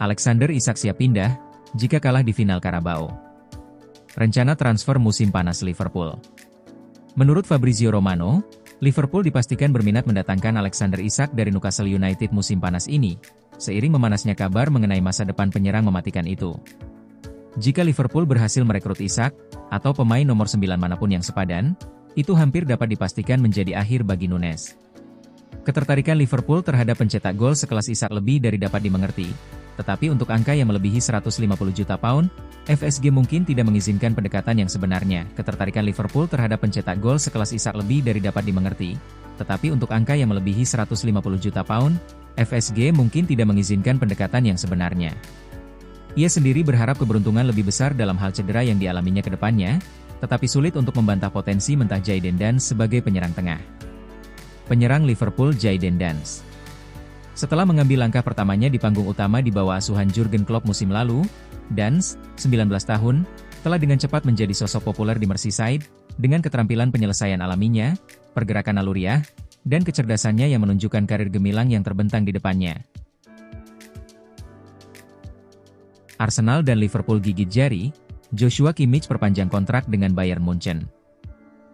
Alexander Isak siap pindah, jika kalah di final Carabao. Rencana transfer musim panas Liverpool. Menurut Fabrizio Romano, Liverpool dipastikan berminat mendatangkan Alexander Isak dari Newcastle United musim panas ini, seiring memanasnya kabar mengenai masa depan penyerang mematikan itu. Jika Liverpool berhasil merekrut Isak, atau pemain nomor 9 manapun yang sepadan, itu hampir dapat dipastikan menjadi akhir bagi Nunes. Ketertarikan Liverpool terhadap pencetak gol sekelas Isak lebih dari dapat dimengerti, tetapi untuk angka yang melebihi 150 juta pound, FSG mungkin tidak mengizinkan pendekatan yang sebenarnya. Ketertarikan Liverpool terhadap pencetak gol sekelas Isak lebih dari dapat dimengerti, tetapi untuk angka yang melebihi 150 juta pound, FSG mungkin tidak mengizinkan pendekatan yang sebenarnya. Ia sendiri berharap keberuntungan lebih besar dalam hal cedera yang dialaminya ke depannya, tetapi sulit untuk membantah potensi mentah Jayden Dance sebagai penyerang tengah. Penyerang Liverpool Jayden Dance. Setelah mengambil langkah pertamanya di panggung utama di bawah asuhan Jurgen Klopp musim lalu, Dance, 19 tahun, telah dengan cepat menjadi sosok populer di Merseyside, dengan keterampilan penyelesaian alaminya, pergerakan naluriah, dan kecerdasannya yang menunjukkan karir gemilang yang terbentang di depannya. Arsenal dan Liverpool gigit jari, Joshua Kimmich perpanjang kontrak dengan Bayern Munchen.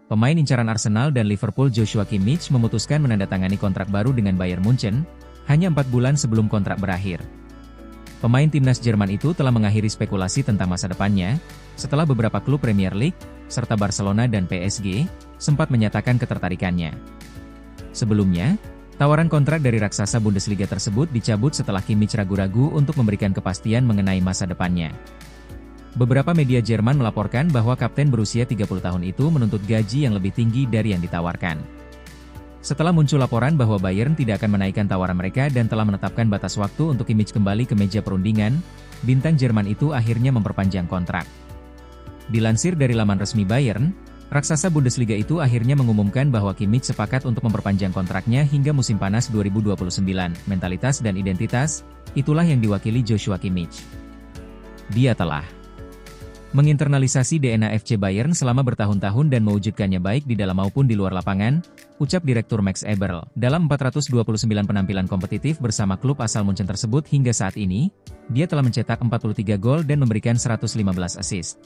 Pemain incaran Arsenal dan Liverpool Joshua Kimmich memutuskan menandatangani kontrak baru dengan Bayern Munchen, hanya 4 bulan sebelum kontrak berakhir. Pemain timnas Jerman itu telah mengakhiri spekulasi tentang masa depannya, setelah beberapa klub Premier League, serta Barcelona dan PSG, sempat menyatakan ketertarikannya. Sebelumnya, tawaran kontrak dari raksasa Bundesliga tersebut dicabut setelah Kimmich ragu-ragu untuk memberikan kepastian mengenai masa depannya. Beberapa media Jerman melaporkan bahwa kapten berusia 30 tahun itu menuntut gaji yang lebih tinggi dari yang ditawarkan. Setelah muncul laporan bahwa Bayern tidak akan menaikkan tawaran mereka dan telah menetapkan batas waktu untuk Kimmich kembali ke meja perundingan, bintang Jerman itu akhirnya memperpanjang kontrak. Dilansir dari laman resmi Bayern, raksasa Bundesliga itu akhirnya mengumumkan bahwa Kimmich sepakat untuk memperpanjang kontraknya hingga musim panas 2029. Mentalitas dan identitas, itulah yang diwakili Joshua Kimmich. Dia telah menginternalisasi DNA FC Bayern selama bertahun-tahun dan mewujudkannya baik di dalam maupun di luar lapangan, ucap Direktur Max Eberl. Dalam 429 penampilan kompetitif bersama klub asal Munchen tersebut hingga saat ini, dia telah mencetak 43 gol dan memberikan 115 assist.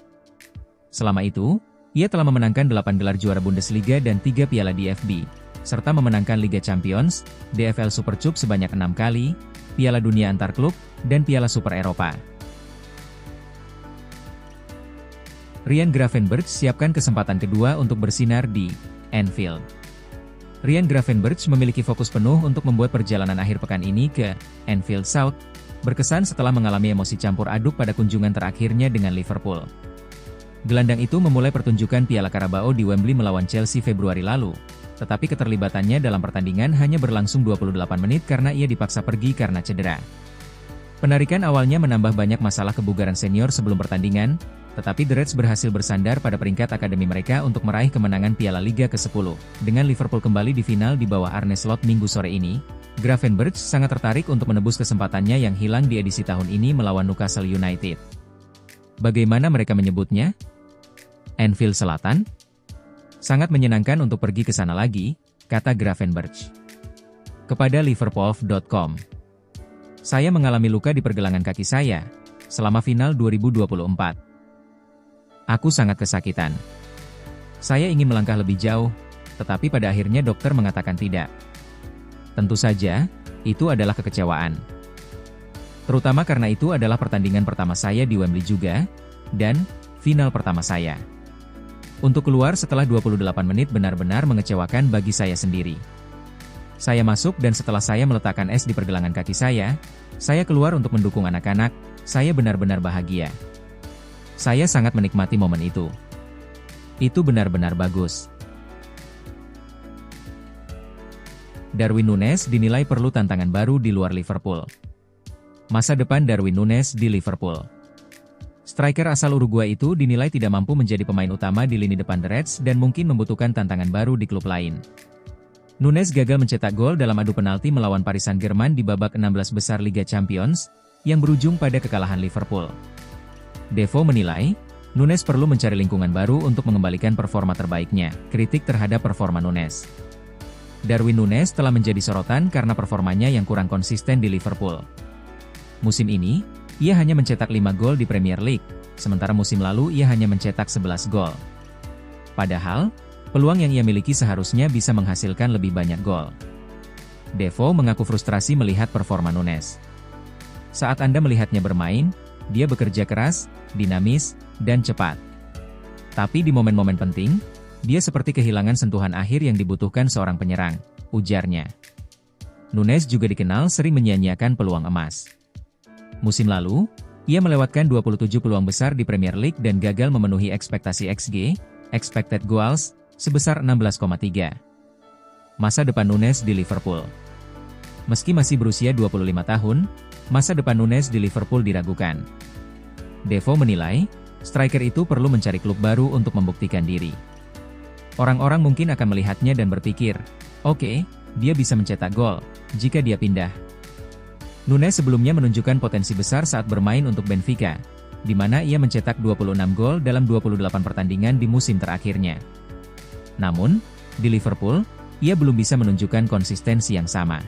Selama itu, ia telah memenangkan 8 gelar juara Bundesliga dan 3 piala DFB, serta memenangkan Liga Champions, DFL Super Cup sebanyak 6 kali, Piala Dunia Antar Klub, dan Piala Super Eropa. Ryan Gravenberch siapkan kesempatan kedua untuk bersinar di Anfield. Ryan Gravenberch memiliki fokus penuh untuk membuat perjalanan akhir pekan ini ke Anfield South, berkesan setelah mengalami emosi campur aduk pada kunjungan terakhirnya dengan Liverpool. Gelandang itu memulai pertunjukan Piala Carabao di Wembley melawan Chelsea Februari lalu, tetapi keterlibatannya dalam pertandingan hanya berlangsung 28 menit karena ia dipaksa pergi karena cedera. Penarikan awalnya menambah banyak masalah kebugaran senior sebelum pertandingan, tetapi The Reds berhasil bersandar pada peringkat akademi mereka untuk meraih kemenangan Piala Liga ke-10. Dengan Liverpool kembali di final di bawah Arne Slot minggu sore ini, Gravenberch sangat tertarik untuk menebus kesempatannya yang hilang di edisi tahun ini melawan Newcastle United. Bagaimana mereka menyebutnya? Anfield Selatan? Sangat menyenangkan untuk pergi ke sana lagi, kata Gravenberch kepada Liverpool.com. Saya mengalami luka di pergelangan kaki saya selama final 2024. Aku sangat kesakitan. Saya ingin melangkah lebih jauh, tetapi pada akhirnya dokter mengatakan tidak. Tentu saja, itu adalah kekecewaan. Terutama karena itu adalah pertandingan pertama saya di Wembley juga, dan final pertama saya. Untuk keluar setelah 28 menit benar-benar mengecewakan bagi saya sendiri. Saya masuk dan setelah saya meletakkan es di pergelangan kaki saya keluar untuk mendukung anak-anak, saya benar-benar bahagia. Saya sangat menikmati momen itu. Itu benar-benar bagus. Darwin Núñez dinilai perlu tantangan baru di luar Liverpool. Masa depan Darwin Núñez di Liverpool. Striker asal Uruguay itu dinilai tidak mampu menjadi pemain utama di lini depan The Reds dan mungkin membutuhkan tantangan baru di klub lain. Núñez gagal mencetak gol dalam adu penalti melawan Paris Saint-Germain di babak 16 besar Liga Champions, yang berujung pada kekalahan Liverpool. Devo menilai, Núñez perlu mencari lingkungan baru untuk mengembalikan performa terbaiknya. Kritik terhadap performa Núñez. Darwin Núñez telah menjadi sorotan karena performanya yang kurang konsisten di Liverpool. Musim ini, ia hanya mencetak 5 gol di Premier League, sementara musim lalu ia hanya mencetak 11 gol. Padahal, peluang yang ia miliki seharusnya bisa menghasilkan lebih banyak gol. Defoe mengaku frustrasi melihat performa Nunes. Saat Anda melihatnya bermain, dia bekerja keras, dinamis, dan cepat. Tapi di momen-momen penting, dia seperti kehilangan sentuhan akhir yang dibutuhkan seorang penyerang, ujarnya. Nunes juga dikenal sering menyia-nyiakan peluang emas. Musim lalu, ia melewatkan 27 peluang besar di Premier League dan gagal memenuhi ekspektasi XG, expected goals, sebesar 16,3. Masa depan Nunes di Liverpool. Meski masih berusia 25 tahun, masa depan Nunes di Liverpool diragukan. Defoe menilai, striker itu perlu mencari klub baru untuk membuktikan diri. Orang-orang mungkin akan melihatnya dan berpikir, oke, dia bisa mencetak gol, jika dia pindah. Nunes sebelumnya menunjukkan potensi besar saat bermain untuk Benfica, di mana ia mencetak 26 gol dalam 28 pertandingan di musim terakhirnya. Namun, di Liverpool, ia belum bisa menunjukkan konsistensi yang sama.